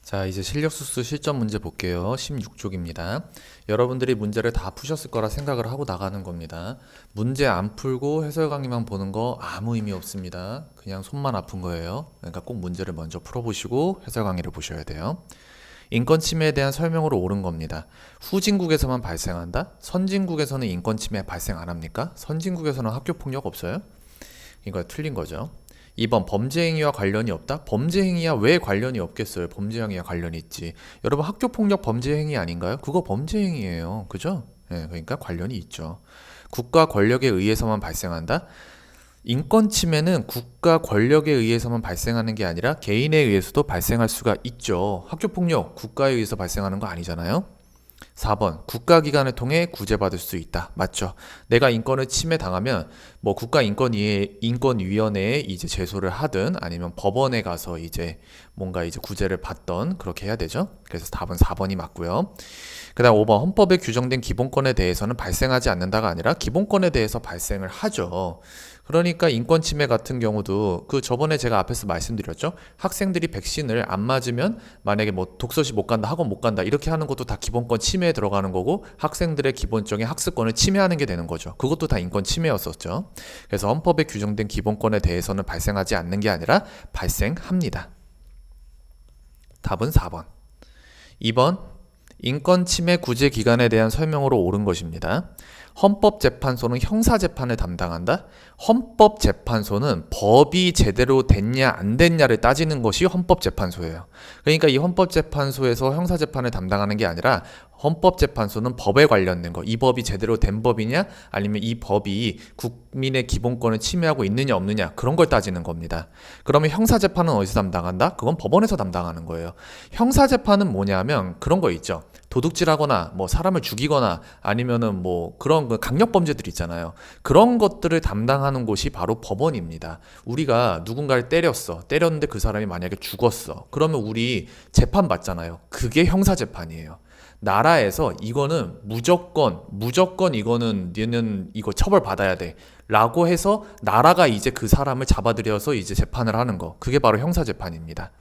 자, 이제 실력수수 실전 문제 볼게요. 16쪽입니다. 여러분들이 문제를 다 푸셨을 거라 생각을 하고 나가는 겁니다. 문제 안 풀고 해설 강의만 보는 거 아무 의미 없습니다. 그냥 손만 아픈 거예요. 그러니까 꼭 문제를 먼저 풀어보시고 해설 강의를 보셔야 돼요. 인권 침해에 대한 설명으로 옳은 겁니다. 후진국에서만 발생한다? 선진국에서는 인권 침해 발생 안 합니까? 선진국에서는 학교 폭력 없어요? 이거 틀린 거죠. 2번 범죄 행위와 관련이 없다? 범죄 행위와 왜 관련이 없겠어요? 범죄 행위와 관련이 있지. 여러분 학교 폭력 범죄 행위 아닌가요? 그거 범죄 행위예요. 그죠? 네, 그러니까 관련이 있죠. 국가 권력에 의해서만 발생한다? 인권 침해는 국가 권력에 의해서만 발생하는 게 아니라 개인에 의해서도 발생할 수가 있죠. 학교 폭력 국가에 의해서 발생하는 거 아니잖아요. 4번 국가기관을 통해 구제받을 수 있다. 맞죠? 내가 인권을 침해당하면 뭐 인권위원회에 이제 제소를 하든 아니면 법원에 가서 이제 뭔가 이제 구제를 받던 그렇게 해야 되죠. 그래서 답은 4번이 맞고요. 그 다음 5번 헌법에 규정된 기본권에 대해서는 발생하지 않는다가 아니라 기본권에 대해서 발생을 하죠. 그러니까 인권 침해 같은 경우도 그 저번에 제가 앞에서 말씀드렸죠. 학생들이 백신을 안 맞으면 만약에 뭐 독서실 못 간다, 학원 못 간다 이렇게 하는 것도 다 기본권 침해에 들어가는 거고 학생들의 기본적인 학습권을 침해하는 게 되는 거죠. 그것도 다 인권 침해였었죠. 그래서 헌법에 규정된 기본권에 대해서는 발생하지 않는 게 아니라 발생합니다. 답은 4번. 2번 인권 침해 구제 기관에 대한 설명으로 옳은 것입니다. 헌법재판소는 형사재판을 담당한다? 헌법재판소는 법이 제대로 됐냐 안 됐냐를 따지는 것이 헌법재판소예요. 그러니까 이 헌법재판소에서 형사재판을 담당하는 게 아니라 헌법재판소는 법에 관련된 거, 이 법이 제대로 된 법이냐 아니면 이 법이 국민의 기본권을 침해하고 있느냐 없느냐 그런 걸 따지는 겁니다. 그러면 형사재판은 어디서 담당한다? 그건 법원에서 담당하는 거예요. 형사재판은 뭐냐면 그런 거 있죠. 도둑질하거나 뭐 사람을 죽이거나 아니면은 뭐 그런 강력범죄들 있잖아요. 그런 것들을 담당하는 곳이 바로 법원입니다. 우리가 누군가를 때렸는데 그 사람이 만약에 죽었어. 그러면 우리 재판 받잖아요. 그게 형사재판이에요. 나라에서 이거는 무조건 이거는 너는 이거 처벌받아야 돼 라고 해서 나라가 이제 그 사람을 잡아들여서 이제 재판을 하는 거, 그게 바로 형사재판입니다.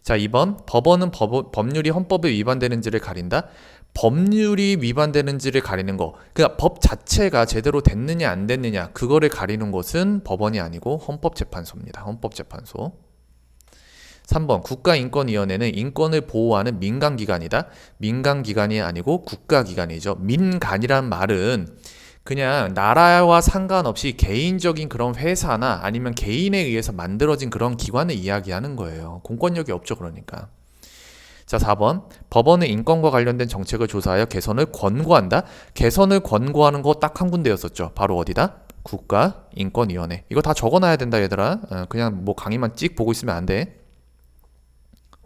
자, 2번 법원은 법률이 헌법에 위반되는지를 가린다. 법률이 위반되는지를 가리는 거, 그러니까 법 자체가 제대로 됐느냐 안 됐느냐 그거를 가리는 것은 법원이 아니고 헌법재판소입니다. 헌법재판소. 3번 국가인권위원회는 인권을 보호하는 민간기관이다. 민간기관이 아니고 국가기관이죠. 민간이란 말은 그냥 나라와 상관없이 개인적인 그런 회사나 아니면 개인에 의해서 만들어진 그런 기관을 이야기하는 거예요. 공권력이 없죠. 그러니까. 자, 4번 법원은 인권과 관련된 정책을 조사하여 개선을 권고한다. 개선을 권고하는 거 딱 한 군데였었죠. 바로 어디다? 국가인권위원회. 이거 다 적어놔야 된다 얘들아. 그냥 뭐 강의만 찍 보고 있으면 안 돼.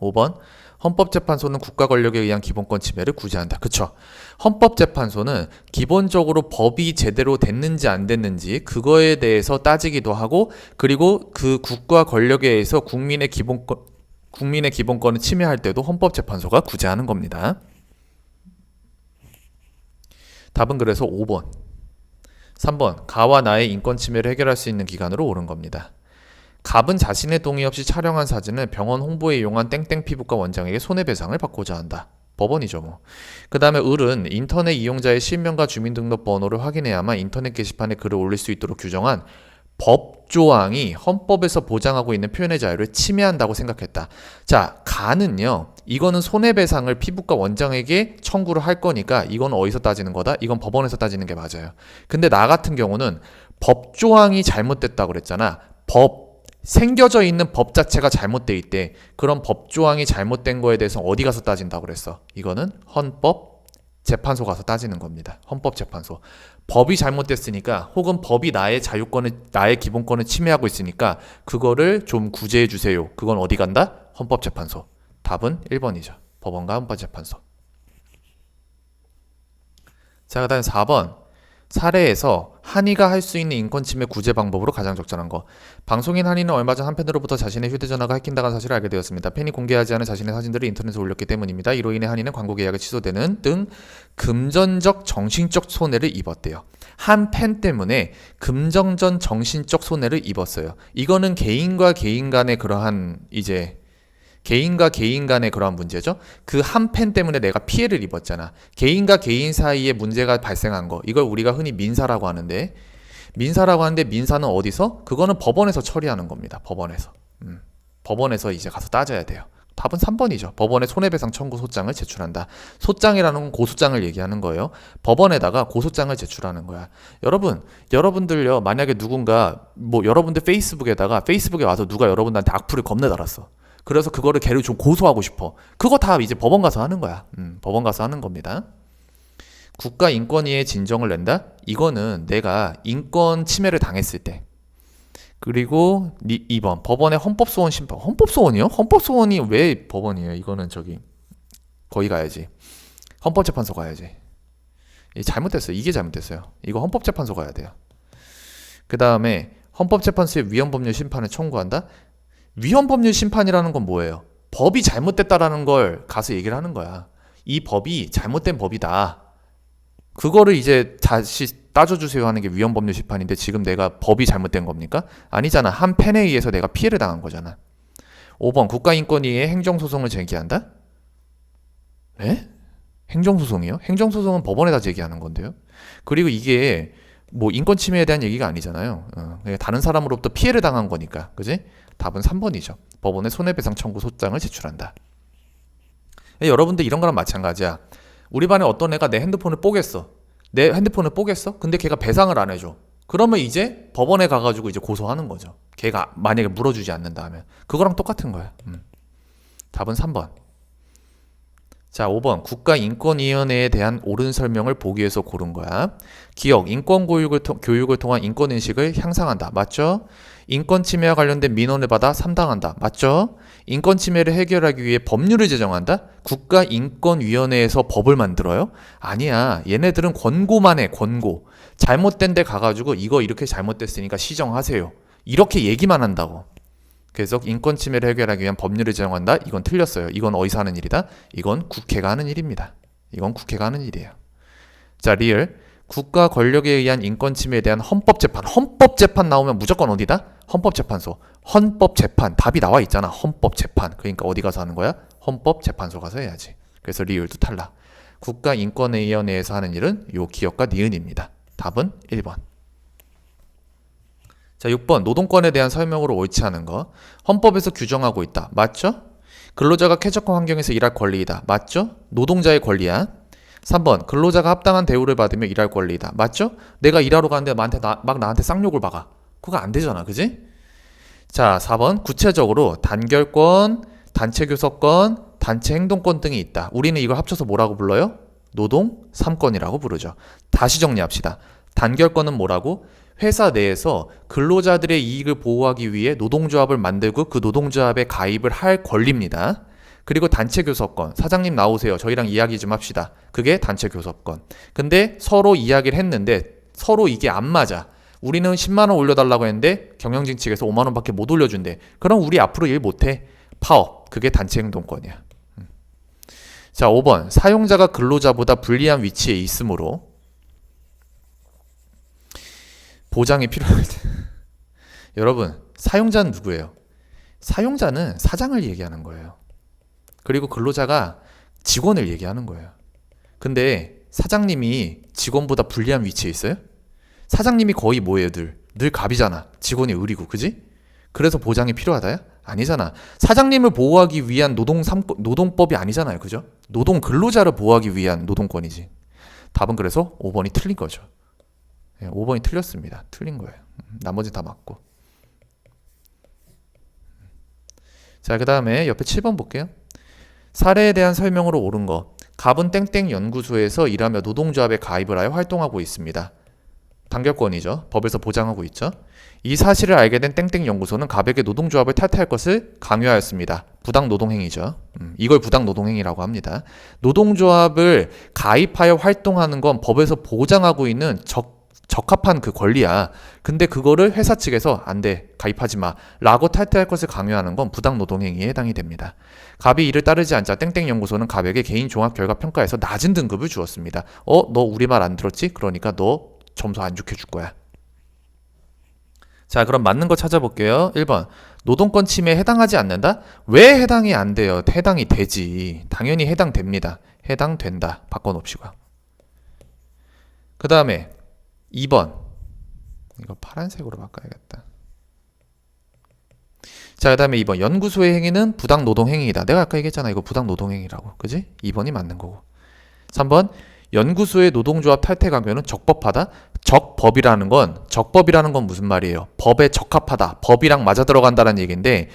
5번 헌법재판소는 국가 권력에 의한 기본권 침해를 구제한다. 그쵸? 헌법재판소는 기본적으로 법이 제대로 됐는지 안 됐는지 그거에 대해서 따지기도 하고, 그리고 그 국가 권력에 의해서 국민의 기본권을 침해할 때도 헌법재판소가 구제하는 겁니다. 답은 그래서 5번. 3번 가와 나의 인권 침해를 해결할 수 있는 기관으로 옳은 겁니다. 갑은 자신의 동의 없이 촬영한 사진을 병원 홍보에 이용한 땡땡 피부과 원장에게 손해배상을 받고자 한다. 법원이죠 뭐. 그 다음에 을은 인터넷 이용자의 실명과 주민등록번호를 확인해야만 인터넷 게시판에 글을 올릴 수 있도록 규정한 법조항이 헌법에서 보장하고 있는 표현의 자유를 침해한다고 생각했다. 자, 가는요, 이거는 손해배상을 피부과 원장에게 청구를 할 거니까 이건 어디서 따지는 거다? 이건 법원에서 따지는 게 맞아요. 근데 나 같은 경우는 법조항이 잘못됐다고 그랬잖아. 생겨져 있는 법 자체가 잘못돼 있대. 그럼 법조항이 잘못된 거에 대해서 어디 가서 따진다고 그랬어? 이거는 헌법재판소 가서 따지는 겁니다. 헌법재판소. 법이 잘못됐으니까, 혹은 법이 나의 기본권을 침해하고 있으니까 그거를 좀 구제해 주세요. 그건 어디 간다? 헌법재판소. 답은 1번이죠. 법원과 헌법재판소. 자, 그 다음 4번. 사례에서 한이가 할 수 있는 인권 침해 구제 방법으로 가장 적절한 거. 방송인 한이는 얼마 전 한 팬으로부터 자신의 휴대전화가 해킹당한 사실을 알게 되었습니다. 팬이 공개하지 않은 자신의 사진들을 인터넷에 올렸기 때문입니다. 이로 인해 한이는 광고 계약이 취소되는 등 금전적 정신적 손해를 입었대요. 한 팬 때문에 금전적 정신적 손해를 입었어요. 이거는 개인과 개인 간의 그러한 이제 개인과 개인 간의 그러한 문제죠. 그 한 펜 때문에 내가 피해를 입었잖아. 개인과 개인 사이에 문제가 발생한 거. 이걸 우리가 흔히 민사라고 하는데 민사는 어디서? 그거는 법원에서 처리하는 겁니다. 법원에서. 법원에서 이제 가서 따져야 돼요. 답은 3번이죠. 법원에 손해배상 청구 소장을 제출한다. 소장이라는 건 고소장을 얘기하는 거예요. 법원에다가 고소장을 제출하는 거야. 여러분들요, 만약에 누군가, 여러분들 페이스북에 와서 누가 여러분들한테 악플을 겁내 달았어. 그래서 그거를 걔를 좀 고소하고 싶어. 그거 다 이제 법원 가서 하는 거야. 법원 가서 하는 겁니다. 국가인권위에 진정을 낸다? 이거는 내가 인권 침해를 당했을 때. 그리고 2번 법원의 헌법소원 심판. 헌법소원이요? 헌법소원이 왜 법원이에요? 이거는 거기 가야지. 헌법재판소 가야지. 잘못됐어요. 이게 잘못됐어요. 이거 헌법재판소 가야 돼요. 그 다음에 헌법재판소에 위헌법률 심판을 청구한다? 위헌법률 심판이라는 건 뭐예요? 법이 잘못됐다라는 걸 가서 얘기를 하는 거야. 이 법이 잘못된 법이다. 그거를 이제 다시 따져주세요 하는 게 위헌법률 심판인데 지금 내가 법이 잘못된 겁니까? 아니잖아. 한 펜에 의해서 내가 피해를 당한 거잖아. 5번 국가인권위에 행정소송을 제기한다? 에? 행정소송이요? 행정소송은 법원에다 제기하는 건데요. 그리고 이게 인권 침해에 대한 얘기가 아니잖아요. 다른 사람으로부터 피해를 당한 거니까. 그지? 답은 3번이죠. 법원에 손해배상 청구 소장을 제출한다. 여러분들 이런 거랑 마찬가지야. 우리 반에 어떤 애가 내 핸드폰을 뽀겠어. 근데 걔가 배상을 안 해줘. 그러면 이제 법원에 가가지고 이제 고소하는 거죠. 걔가 만약에 물어주지 않는다 하면. 그거랑 똑같은 거야. 답은 3번. 자, 5번 국가인권위원회에 대한 옳은 설명을 보기위해서 고른 거야. 기억, 교육을 통한 인권인식을 향상한다. 맞죠? 인권침해와 관련된 민원을 받아 삼당한다. 맞죠? 인권침해를 해결하기 위해 법률을 제정한다? 국가인권위원회에서 법을 만들어요? 아니야. 얘네들은 권고만 해. 권고. 잘못된 데 가가지고 이거 이렇게 잘못됐으니까 시정하세요. 이렇게 얘기만 한다고. 그래서 인권침해를 해결하기 위한 법률을 제정한다? 이건 틀렸어요. 이건 어디서 하는 일이다? 이건 국회가 하는 일입니다. 이건 국회가 하는 일이에요. 자, 리얼. 국가 권력에 의한 인권침해에 대한 헌법재판. 헌법재판 나오면 무조건 어디다? 헌법재판소. 헌법재판. 답이 나와 있잖아. 헌법재판. 그러니까 어디 가서 하는 거야? 헌법재판소 가서 해야지. 그래서 리얼도 탈락. 국가인권위원회에서 하는 일은 요 기억과 니은입니다. 답은 1번. 자, 6번 노동권에 대한 설명으로 옳지 않은 거. 헌법에서 규정하고 있다. 맞죠? 근로자가 쾌적한 환경에서 일할 권리이다. 맞죠? 노동자의 권리야. 3번 근로자가 합당한 대우를 받으며 일할 권리이다. 맞죠? 내가 일하러 가는데 나한테 쌍욕을 박아. 그거 안 되잖아. 그지? 자, 4번 구체적으로 단결권, 단체교섭권, 단체행동권 등이 있다. 우리는 이걸 합쳐서 뭐라고 불러요? 노동 3권이라고 부르죠. 다시 정리합시다. 단결권은 뭐라고? 회사 내에서 근로자들의 이익을 보호하기 위해 노동조합을 만들고 그 노동조합에 가입을 할 권리입니다. 그리고 단체교섭권. 사장님 나오세요. 저희랑 이야기 좀 합시다. 그게 단체교섭권. 근데 서로 이야기를 했는데 서로 이게 안 맞아. 우리는 10만 원 올려달라고 했는데 경영진 측에서 5만 원밖에 못 올려준대. 그럼 우리 앞으로 일 못해. 파업. 그게 단체행동권이야. 자, 5번 사용자가 근로자보다 불리한 위치에 있으므로 보장이 필요할 때 여러분 사용자는 누구예요? 사용자는 사장을 얘기하는 거예요. 그리고 근로자가 직원을 얘기하는 거예요. 근데 사장님이 직원보다 불리한 위치에 있어요? 사장님이 거의 뭐예요? 늘 갑이잖아. 직원이 을이고. 그지? 그래서 보장이 필요하다요? 아니잖아. 사장님을 보호하기 위한 노동법이 아니잖아요. 그죠? 노동 근로자를 보호하기 위한 노동권이지. 답은 그래서 5번이 틀린 거죠. 5번이 틀렸습니다. 틀린 거예요. 나머지 다 맞고. 자, 그 다음에 옆에 7번 볼게요. 사례에 대한 설명으로 옳은 거. 갑은 땡땡 연구소에서 일하며 노동조합에 가입을 하여 활동하고 있습니다. 단결권이죠. 법에서 보장하고 있죠. 이 사실을 알게 된 땡땡 연구소는 갑에게 노동조합을 탈퇴할 것을 강요하였습니다. 부당노동행위죠. 이걸 부당노동행위라고 합니다. 노동조합을 가입하여 활동하는 건 법에서 보장하고 있는 적합한 그 권리야. 근데 그거를 회사 측에서 안 돼. 가입하지 마. 라고 탈퇴할 것을 강요하는 건 부당노동행위에 해당이 됩니다. 갑이 이를 따르지 않자 땡땡 연구소는 갑에게 개인 종합 결과 평가에서 낮은 등급을 주었습니다. 너 우리 말 안 들었지? 그러니까 너 점수 안 좋게 줄 거야. 자, 그럼 맞는 거 찾아볼게요. 1번 노동권 침해에 해당하지 않는다? 왜 해당이 안 돼요? 해당이 되지. 당연히 해당됩니다. 해당된다. 바꿔놓읍시고요. 그 다음에 2번. 이거 파란색으로 바꿔야겠다. 자, 그 다음에 2번. 연구소의 행위는 부당노동행위이다. 내가 아까 얘기했잖아. 이거 부당노동행위라고. 그지? 2번이 맞는 거고. 3번. 연구소의 노동조합 탈퇴 강요는 적법하다. 적법이라는 건 무슨 말이에요? 법에 적합하다. 법이랑 맞아 들어간다는 얘기인데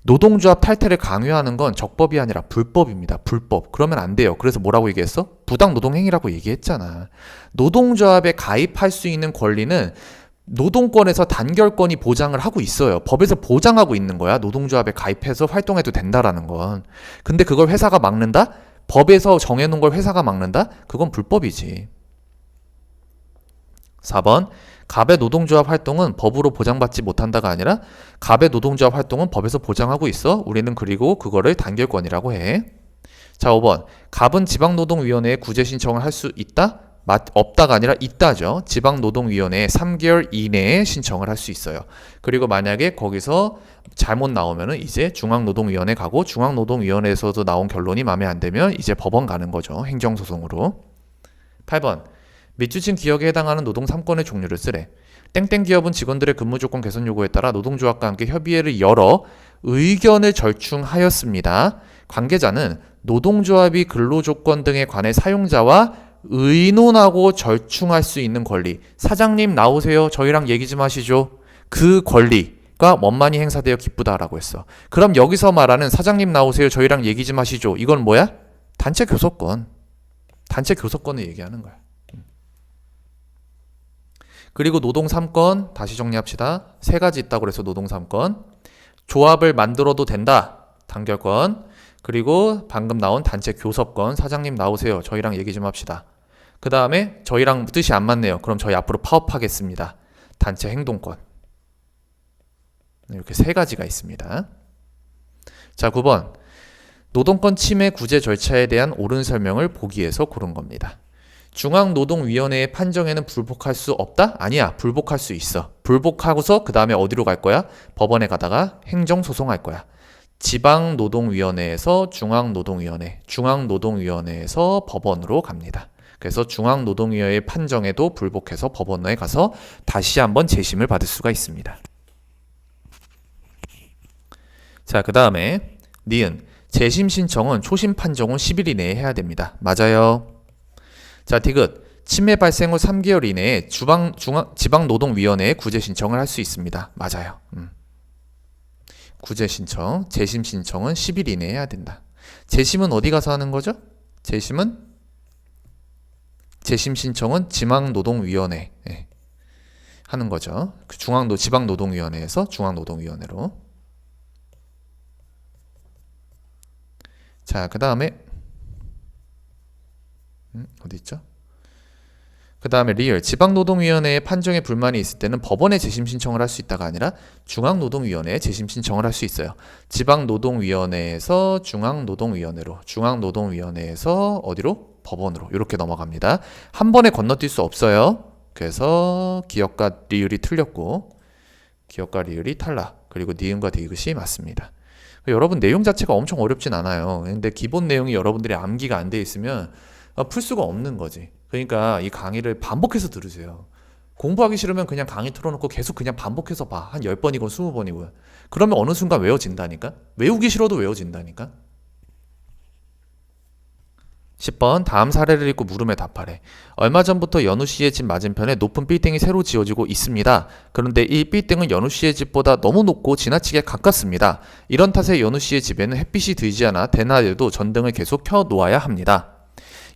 노동조합 탈퇴를 강요하는 건 적법이 아니라 불법입니다. 불법. 그러면 안 돼요. 그래서 뭐라고 얘기했어? 부당노동행위라고 얘기했잖아. 노동조합에 가입할 수 있는 권리는 노동권에서 단결권이 보장을 하고 있어요. 법에서 보장하고 있는 거야. 노동조합에 가입해서 활동해도 된다라는 건. 근데 그걸 회사가 막는다? 법에서 정해놓은 걸 회사가 막는다? 그건 불법이지. 4번. 갑의 노동조합 활동은 법으로 보장받지 못한다가 아니라 갑의 노동조합 활동은 법에서 보장하고 있어. 우리는 그리고 그거를 단결권이라고 해. 자, 5번. 갑은 지방노동위원회에 구제 신청을 할 수 있다? 없다가 아니라 있다죠. 지방노동위원회에 3개월 이내에 신청을 할 수 있어요. 그리고 만약에 거기서 잘못 나오면은 이제 중앙노동위원회 가고 중앙노동위원회에서도 나온 결론이 마음에 안 들면 이제 법원 가는 거죠. 행정소송으로. 8번. 밑주친 기업에 해당하는 노동 3건의 종류를 쓰래. 땡땡 기업은 직원들의 근무 조건 개선 요구에 따라 노동조합과 함께 협의회를 열어 의견을 절충하였습니다. 관계자는 노동조합이 근로조건 등에 관해 사용자와 의논하고 절충할 수 있는 권리. 사장님 나오세요. 저희랑 얘기 좀 하시죠. 그 권리가 원만히 행사되어 기쁘다라고 했어. 그럼 여기서 말하는 사장님 나오세요. 저희랑 얘기 좀 하시죠. 이건 뭐야? 단체 교섭권. 단체 교섭권을 얘기하는 거야. 그리고 노동 3건 다시 정리합시다. 3가지 있다고 그래서 노동 3건. 조합을 만들어도 된다. 단결권. 그리고 방금 나온 단체 교섭권. 사장님 나오세요. 저희랑 얘기 좀 합시다. 그 다음에 저희랑 뜻이 안 맞네요. 그럼 저희 앞으로 파업하겠습니다. 단체 행동권. 이렇게 3가지가 있습니다. 자, 9번. 노동권 침해 구제 절차에 대한 옳은 설명을 보기에서 고른 겁니다. 중앙노동위원회의 판정에는 불복할 수 없다? 아니야. 불복할 수 있어. 불복하고서 그 다음에 어디로 갈 거야? 법원에 가다가 행정소송할 거야. 지방노동위원회에서 중앙노동위원회, 중앙노동위원회에서 법원으로 갑니다. 그래서 중앙노동위원회의 판정에도 불복해서 법원에 가서 다시 한번 재심을 받을 수가 있습니다. 자, 그 다음에 니은. 재심 신청은 초심 판정 후 10일 이내에 해야 됩니다. 맞아요. 자, 디귿. 침해 발생 후 3개월 이내에 지방노동위원회에 구제 신청을 할 수 있습니다. 맞아요. 구제 신청, 재심 신청은 10일 이내에 해야 된다. 재심은 어디 가서 하는 거죠? 재심 신청은 지방노동위원회 하는 거죠. 지방노동위원회에서 중앙노동위원회로. 자, 그 다음에 어디 있죠? 그 다음에 리얼. 지방노동위원회의 판정에 불만이 있을 때는 법원에 재심 신청을 할 수 있다가 아니라 중앙노동위원회에 재심 신청을 할 수 있어요. 지방노동위원회에서 중앙노동위원회로, 중앙노동위원회에서 어디로? 법원으로. 이렇게 넘어갑니다. 한 번에 건너뛸 수 없어요. 그래서 기역과 리을이 틀렸고 기역과 리을이 탈락. 그리고 니은과 디귿이 맞습니다. 여러분 내용 자체가 엄청 어렵진 않아요. 근데 기본 내용이 여러분들이 암기가 안 돼 있으면 풀 수가 없는 거지. 그러니까 이 강의를 반복해서 들으세요. 공부하기 싫으면 그냥 강의 틀어놓고 계속 그냥 반복해서 봐. 한 10번이고 20번이고. 그러면 어느 순간 외워진다니까? 외우기 싫어도 외워진다니까? 10번. 다음 사례를 읽고 물음에 답하래. 얼마 전부터 연우 씨의 집 맞은편에 높은 빌딩이 새로 지어지고 있습니다. 그런데 이 빌딩은 연우 씨의 집보다 너무 높고 지나치게 가깝습니다. 이런 탓에 연우 씨의 집에는 햇빛이 들지 않아 대낮에도 전등을 계속 켜 놓아야 합니다.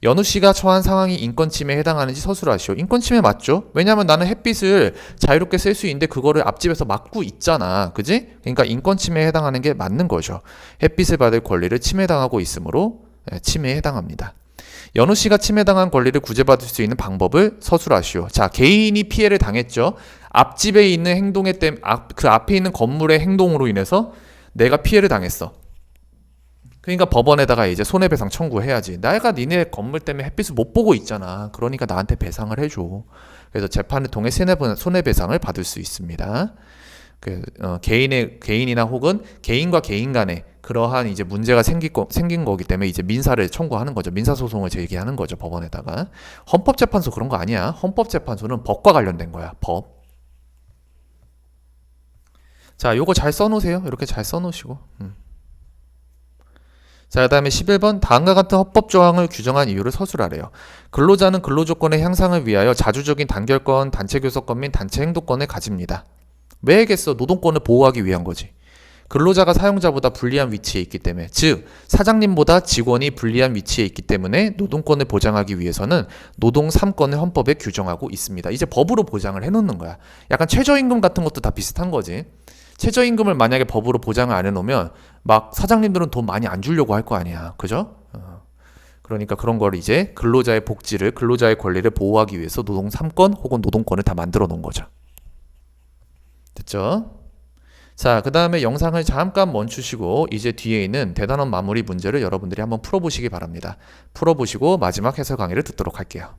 연우 씨가 처한 상황이 인권 침해에 해당하는지 서술하시오. 인권 침해 맞죠? 왜냐면 나는 햇빛을 자유롭게 쓸 수 있는데 그거를 앞집에서 막고 있잖아. 그지? 그러니까 인권 침해에 해당하는 게 맞는 거죠. 햇빛을 받을 권리를 침해당하고 있으므로 침해에 해당합니다. 연우 씨가 침해당한 권리를 구제받을 수 있는 방법을 서술하시오. 자, 개인이 피해를 당했죠. 앞집에 있는 행동에 그 앞에 있는 건물의 행동으로 인해서 내가 피해를 당했어. 그러니까 법원에다가 이제 손해배상 청구해야지. 내가 니네 건물 때문에 햇빛을 못 보고 있잖아. 그러니까 나한테 배상을 해줘. 그래서 재판을 통해 손해배상을 받을 수 있습니다. 개인이나 혹은 개인과 개인 간에 그러한 이제 문제가 생긴 거기 때문에 이제 민사를 청구하는 거죠. 민사소송을 제기하는 거죠. 법원에다가. 헌법재판소 그런 거 아니야. 헌법재판소는 법과 관련된 거야. 법. 자, 요거 잘 써놓으세요. 이렇게 잘 써놓으시고. 자, 그 다음에 11번 다음과 같은 헌법 조항을 규정한 이유를 서술하래요. 근로자는 근로조건의 향상을 위하여 자주적인 단결권, 단체 교섭권 및 단체 행동권을 가집니다. 왜 하겠어? 노동권을 보호하기 위한 거지. 근로자가 사용자보다 불리한 위치에 있기 때문에, 즉 사장님보다 직원이 불리한 위치에 있기 때문에 노동권을 보장하기 위해서는 노동 3권을 헌법에 규정하고 있습니다. 이제 법으로 보장을 해놓는 거야. 약간 최저임금 같은 것도 다 비슷한 거지. 최저임금을 만약에 법으로 보장을 안 해놓으면 막 사장님들은 돈 많이 안 주려고 할 거 아니야. 그죠? 그러니까 그런 걸 이제 근로자의 복지를, 근로자의 권리를 보호하기 위해서 노동 3권 혹은 노동권을 다 만들어 놓은 거죠. 됐죠? 자, 그 다음에 영상을 잠깐 멈추시고 이제 뒤에 있는 대단원 마무리 문제를 여러분들이 한번 풀어보시기 바랍니다. 풀어보시고 마지막 해설 강의를 듣도록 할게요.